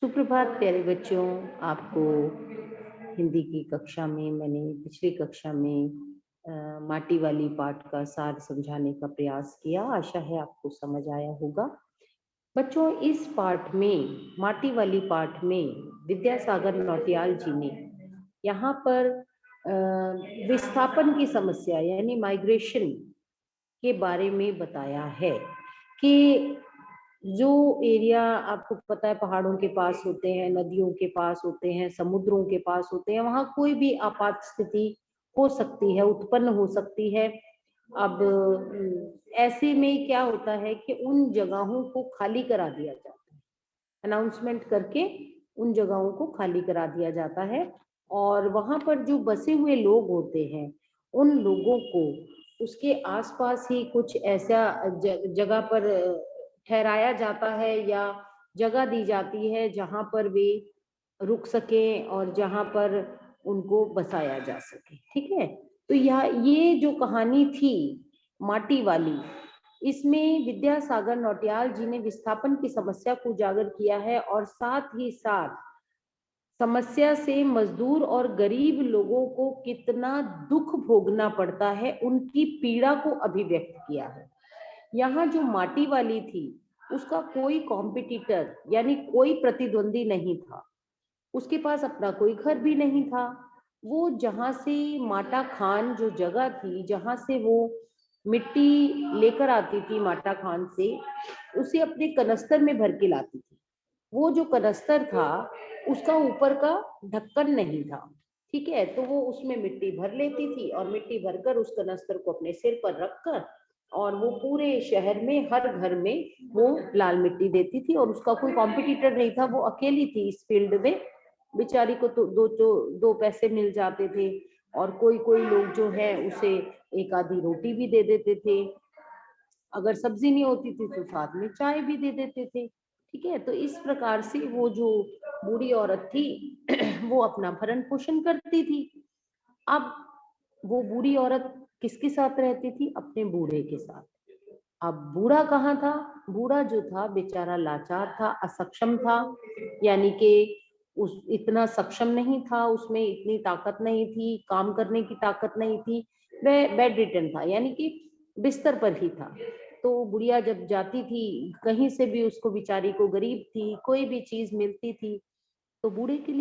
सुप्रभात प्यारे बच्चों। आपको हिंदी की कक्षा में मैंने पिछली कक्षा में माटी वाली पाठ का सार समझाने का प्रयास किया। आशा है आपको समझ आया होगा। बच्चों, इस पाठ में, माटी वाली पाठ में, विद्यासागर नौटियाल जी ने यहाँ पर विस्थापन की समस्या यानी माइग्रेशन के बारे में बताया है कि जो एरिया आपको पता है पहाड़ों के पास होते हैं, नदियों के पास होते हैं, समुद्रों के पास होते हैं, वहां कोई भी आपात स्थिति हो सकती है, उत्पन्न हो सकती है। अब ऐसे में क्या होता है कि उन जगहों को खाली करा दिया जाता है, अनाउंसमेंट करके उन जगहों को खाली करा दिया जाता है। और वहां पर जो बसे हुए लोग होते हैं, उन लोगों को उसके आसपास ही कुछ ऐसा जगह पर ठहराया जाता है या जगह दी जाती है जहां पर वे रुक सकें और जहां पर उनको बसाया जा सके। ठीक है, तो ये जो कहानी थी माटी वाली, इसमें विद्यासागर नौटियाल जी ने विस्थापन की समस्या को उजागर किया है और साथ ही साथ समस्या से मजदूर और गरीब लोगों को कितना दुख भोगना पड़ता है, उनकी पीड़ा को अभिव्यक्त किया है। यहाँ जो माटी वाली थी, उसका कोई कॉम्पिटिटर यानी कोई प्रतिद्वंदी नहीं था। उसके पास अपना कोई घर भी नहीं था। वो जहाँ से माटा खान जो जगह थी, जहाँ से वो मिट्टी लेकर आती थी माटा खान से, उसे अपने कनस्तर में भर के लाती थी। वो जो कनस्तर था, उसका ऊपर का ढक्कन नहीं था। ठीक है, तो वो उसमें मिट्टी भर लेती थी और मिट्टी भरकर उस कनस्तर को अपने सिर पर रखकर और वो पूरे शहर में हर घर में वो लाल मिट्टी देती थी। और उसका कोई कॉम्पिटिटर नहीं था, वो अकेली थी इस फील्ड में। बेचारी को तो दो पैसे मिल जाते थे और कोई कोई लोग जो है उसे एक आधी रोटी भी दे देते थे। अगर सब्जी नहीं होती थी तो साथ में चाय भी दे देते थे। ठीक है, तो इस प्रकार से वो जो बूढ़ी औरत थी वो अपना भरण पोषण करती थी। अब वो बूढ़ी औरत किसके साथ रहती थी? अपने बूढ़े के साथ। अब बूढ़ा कहाँ था? बूढ़ा जो था बेचारा लाचार था, असक्षम था, यानी कि उस इतना सक्षम नहीं था, उसमें इतनी ताकत नहीं थी, काम करने की ताकत नहीं थी। वह बेड रिटन था, यानी कि बिस्तर पर ही था। तो बुढ़िया जब जाती थी कहीं से भी, उसको बेचारी को, गरीब थी, कोई भी चीज मिलती थी तो बूढ़े के लिए